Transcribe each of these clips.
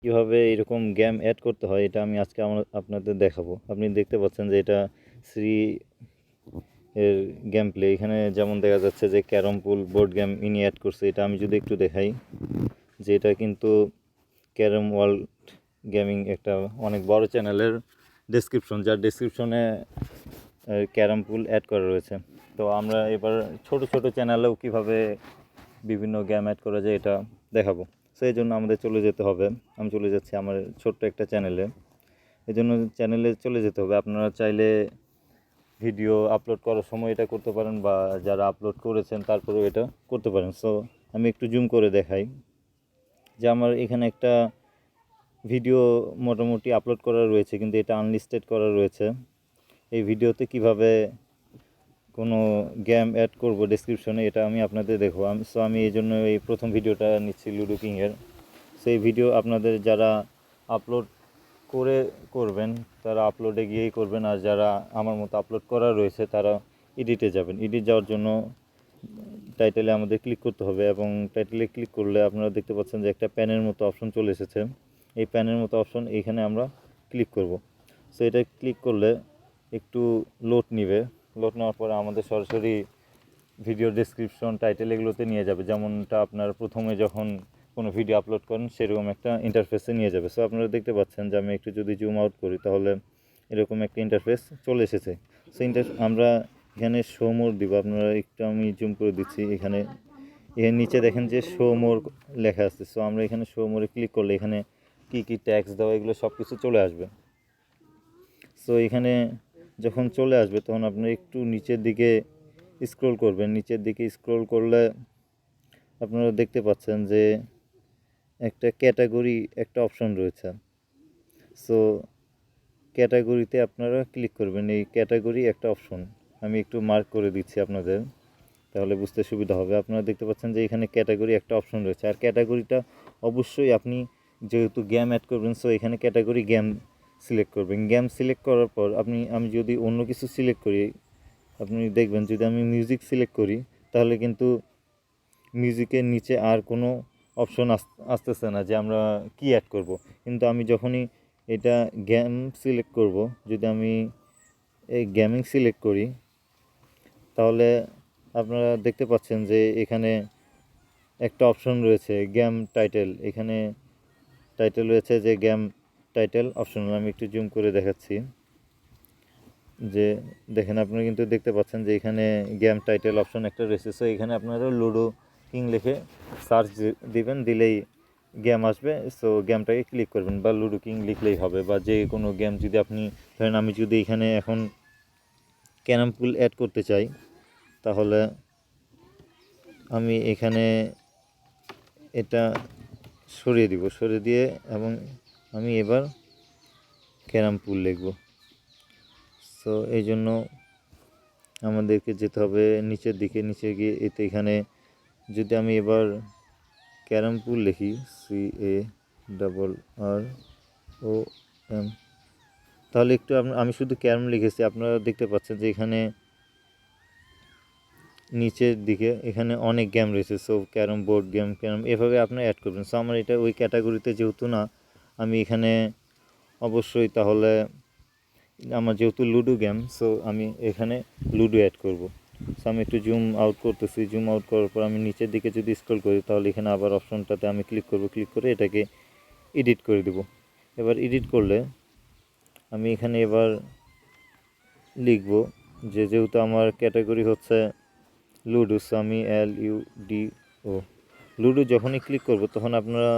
কীভাবে এরকম game add করতে হয় এটা আমি আজকে আপনাদের দেখাবো। আপনি দেখতে পাচ্ছেন যে এটা শ্রী এর গেম প্লে। এখানে যেমন দেখা যাচ্ছে যে ক্যারম পুল বোর্ড গেম ইনি অ্যাড করছে। এটা আমি যদি একটু দেখাই যে এটা কিন্তু ক্যারম ওয়ার্ল্ড গেমিং একটা অনেক বড় চ্যানেলের ডেসক্রিপশন, যার ডেসক্রিপশনে ক্যারম পুল অ্যাড করা রয়েছে। তো আমরা এবার ছোট ছোট চ্যানেলেও কীভাবে বিভিন্ন গেম অ্যাড করা যায় এটা দেখাবো। সেই জন্য আমাদের চলে যেতে হবে, আমি চলে যাচ্ছি আমার ছোট্ট একটা চ্যানেলে। এই জন্য চ্যানেলে চলে যেতে হবে। আপনারা চাইলে ভিডিও আপলোড করার সময় এটা করতে পারেন, বা যারা আপলোড করেছেন তারপরেও এটা করতে পারেন। সো আমি একটু জুম করে দেখাই যে আমার এখানে একটা ভিডিও মোটামুটি আপলোড করা রয়েছে, কিন্তু এটা আনলিস্টেড করা রয়েছে। এই ভিডিওতে কিভাবে কোনো গেম অ্যাড করব ডেসক্রিপশনে এটা আমি আপনাদের দেখব। আমি এই জন্য এই প্রথম ভিডিওটা নিচ্ছি লুডো কিংয়ের। সেই ভিডিও আপনাদের যারা আপলোড করবেন তারা আপলোডে গিয়েই করবেন, আর যারা আমার মতো আপলোড করা রয়েছে তারা এডিটে যাবেন। এডিট যাওয়ার জন্য টাইটেলে আমাদের ক্লিক করতে হবে, এবং টাইটেলে ক্লিক করলে আপনারা দেখতে পাচ্ছেন যে একটা প্যানের মতো অপশন চলে এসেছে। এই প্যানের মতো অপশন এইখানে আমরা ক্লিক করব। সো এটা ক্লিক করলে একটু লোড নেবে। লোড নেওয়ার পরে আমাদের সরাসরি ভিডিও ডেসক্রিপশন টাইটেল এগুলোতে নিয়ে যাবে, যেমনটা আপনার প্রথমে যখন কোনো ভিডিও আপলোড করেন সেরকম একটা ইন্টারফেসে নিয়ে যাবে। সো আপনারা দেখতে পাচ্ছেন যে আমি একটু যদি জুম আউট করি তাহলে এরকম একটা ইন্টারফেস চলে এসেছে। সো আমরা এখানে শো মোর দিব। আপনারা একটু আমি জুম করে দিচ্ছি। এখানে এর নিচে দেখেন যে শো মোর লেখা আছে। সো আমরা এখানে শো মোরে ক্লিক করলে এখানে কী কী ট্যাক্স দেওয়া এগুলো সব কিছু চলে আসবে। সো এখানে যখন চলে আসবে তখন আপনারা একটু নিচের দিকে স্ক্রল করবেন। নিচের দিকে স্ক্রল করলে আপনারা দেখতে পাচ্ছেন যে একটা ক্যাটাগরি একটা অপশন রয়েছে। সো ক্যাটাগরিতে আপনারা ক্লিক করবেন। এই ক্যাটাগরি একটা অপশন আমি একটু মার্ক করে দিচ্ছি আপনাদের, তাহলে বুঝতে সুবিধা হবে। আপনারা দেখতে পাচ্ছেন যে এখানে ক্যাটাগরি একটা অপশন রয়েছে, আর ক্যাটাগরিটা অবশ্যই আপনি যেহেতু গেম অ্যাড করবেন সো এখানে ক্যাটাগরি গেম সিলেক্ট করবেন। গেম সিলেক্ট করার পর আমি যদি অন্য কিছু সিলেক্ট করি, আপনি দেখবেন যদি আমি মিউজিক সিলেক্ট করি তাহলে কিন্তু মিউজিকের নিচে আর কোনো অপশন আসতেছে না যে আমরা কি অ্যাড করব। কিন্তু আমি যখনই এটা গেম সিলেক্ট করব, যদি আমি এই গেমিং সিলেক্ট করি তাহলে আপনারা দেখতে পাচ্ছেন যে এখানে একটা অপশন রয়েছে গেম টাইটেল। এখানে টাইটেল রয়েছে যে গেম টাইটেল অপশন। আমি একটু জুম করে দেখাচ্ছি যে দেখেন, আপনারা কিন্তু দেখতে পাচ্ছেন যে এখানে গেম টাইটেল অপশন একটা রয়েছে। সো এখানে আপনারা লুডো কিং লিখে সার্চ দিবেন, দিলেই গেম আসবে। সো গেমটাকে ক্লিক করবেন, বা লুডো কিং লিখলেই হবে, বা যে কোনো গেম যদি আপনি ধরেন আমি যদি এখানে এখন ক্যারাম পুল অ্যাড করতে চাই তাহলে আমি এখানে এটা সরিয়ে দিব, সরিয়ে দিয়ে এবং আমি এবার ক্যারাম পুল লিখব। সো এই জন্য আমাদেরকে যেতে হবে নিচের দিকে। নিচে গিয়ে এখানে যদি আমি এবার ক্যারাম পুল লিখি CARROM, তাহলে একটু আমি শুধু ক্যারাম লিখেছি। আপনারা দেখতে পাচ্ছেন যে এখানে নিচের দিকে এখানে অনেক গেম রয়েছে। So carrom board game, carrom এভাবে আপনারা অ্যাড করবেন। সো আমার এটা ওই ক্যাটাগরিতে যেহেতু না, আমি এখানে অবশ্যই তাহলে আমার যেহেতু লুডো গেম, সো আমি এখানে লুডো অ্যাড করব। সো আমি একটু জুম আউট করতেছি। জুম আউট করার পর আমি নিচের দিকে যদি স্ক্রল করি তাহলে এখানে আবার অপশনটাতে আমি ক্লিক করব। ক্লিক করে এটাকে এডিট করে দেব। এবার এডিট করলে আমি এখানে এবার লিখব যে যেহেতু আমার ক্যাটাগরি হচ্ছে লুডো, সো আমি LUDO লুডো যখনই ক্লিক করব তখন আপনারা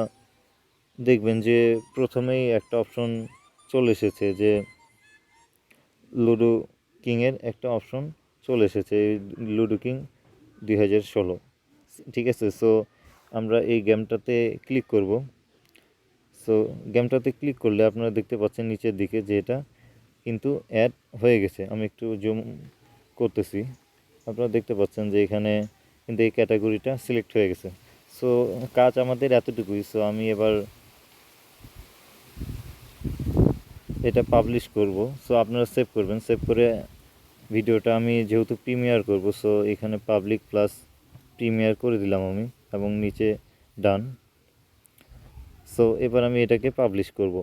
দেখবেন যে প্রথমেই একটা অপশন চলে এসেছে, যে লুডো কিংয়ের একটা অপশন চলে এসেছে, লুডো কিং 2016। ঠিক আছে, সো আমরা এই গেমটাতে ক্লিক করব। সো গেমটাতে ক্লিক করলে আপনারা দেখতে পাচ্ছেন নিচের দিকে যে এটা কিন্তু অ্যাড হয়ে গেছে। আমি একটু জুম করতেছি। আপনারা দেখতে পাচ্ছেন যে এখানে কিন্তু এই ক্যাটাগরিটা সিলেক্ট হয়ে গেছে। সো কাজ আমাদের এতটুকুই। সো আমি এবার এটা পাবলিশ করব। সো আপনারা সেভ করবেন। সেভ করে ভিডিওটা আমি যেহেতু প্রিমিয়ার করব, সো এখানে পাবলিক প্লাস প্রিমিয়ার করে দিলাম আমি, এবং নিচে ডান। সো এবার আমি এটাকে পাবলিশ করব।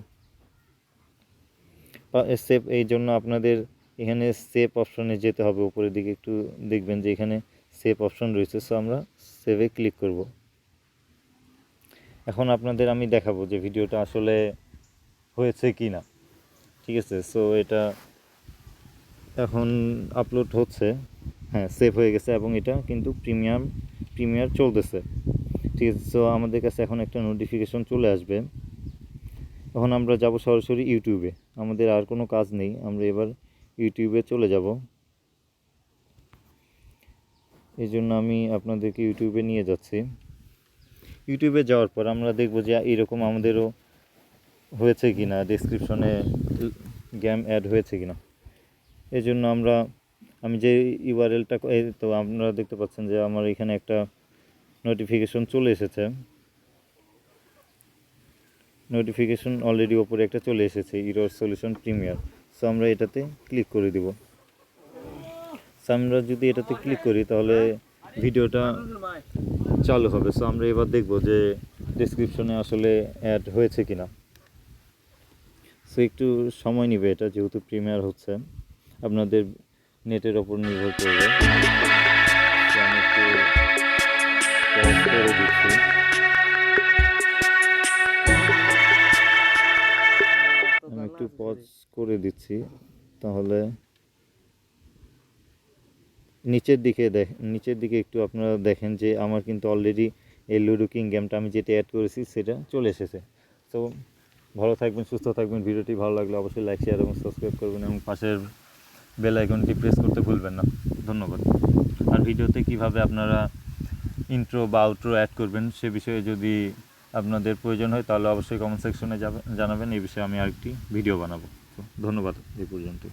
সেভ, এই জন্য আপনাদের এখানে সেভ অপশনে যেতে হবে, উপরের দিকে একটু দেখবেন যে এখানে সেভ অপশন রয়েছে। সো আমরা সেভে ক্লিক করব। এখন আপনাদের আমি দেখাবো যে ভিডিওটা আসলে হয়েছে কি না, ঠিক আছে। সো এটা এখন আপলোড হচ্ছে, হ্যাঁ সেভ হয়ে গেছে এবং এটা কিন্তু প্রিমিয়ার চলতেছে, ঠিক আছে। সো আমাদের কাছে এখন একটা নোটিফিকেশন চলে আসবে। এখন আমরা যাব সরাসরি ইউটিউবে, আমাদের আর কোনো কাজ নেই, আমরা এবার ইউটিউবে চলে যাব। এই জন্য আমি আপনাদেরকে ইউটিউবে নিয়ে যাচ্ছি। ইউটিউবে যাওয়ার পর আমরা দেখব যে এরকম আমাদেরও হয়েছে কি না, ডেসক্রিপশনে গেম অ্যাড হয়েছে কি না। এই জন্য আমি যে ইউআরএলটা, তো আপনারা দেখতে পাচ্ছেন যে আমার এখানে একটা নোটিফিকেশন চলে এসেছে, নোটিফিকেশন অলরেডি ওপরে একটা চলে এসেছে, ইরর সলিউশন প্রিমিয়ার। সো আমরা এটাতে ক্লিক করে দিব। সো আমরা যদি এটাতে ক্লিক করি তাহলে ভিডিওটা চালু হবে। সো আমরা এবার দেখব যে ডেসক্রিপশনে আসলে অ্যাড হয়েছে কিনা। সো একটু সময় নেবে এটা, যেহেতু প্রিমিয়ার হচ্ছে, আপনাদের নেটের ওপর নির্ভর করবে। আমি একটু পজ করে দিচ্ছি। তাহলে নিচের দিকে একটু আপনারা দেখেন যে আমার কিন্তু অলরেডি এই লুডো কিং গেমটা আমি যেটা অ্যাড করেছি সেটা চলে এসেছে। তো ভালো থাকবেন, সুস্থ থাকবেন। ভিডিওটি ভালো লাগলে অবশ্যই লাইক, শেয়ার এবং সাবস্ক্রাইব করবেন এবং পাশের বেল আইকনটি প্রেস করতে ভুলবেন না। ধন্যবাদ। আর ভিডিওতে কিভাবে আপনারা ইন্ট্রো বা আউট্রো অ্যাড করবেন সে বিষয়ে যদি আপনাদের প্রয়োজন হয় তাহলে অবশ্যই কমেন্ট সেকশনে জানাবেন, এই বিষয়ে আমি আরেকটি ভিডিও বানাবো। তো ধন্যবাদ এই পর্যন্ত।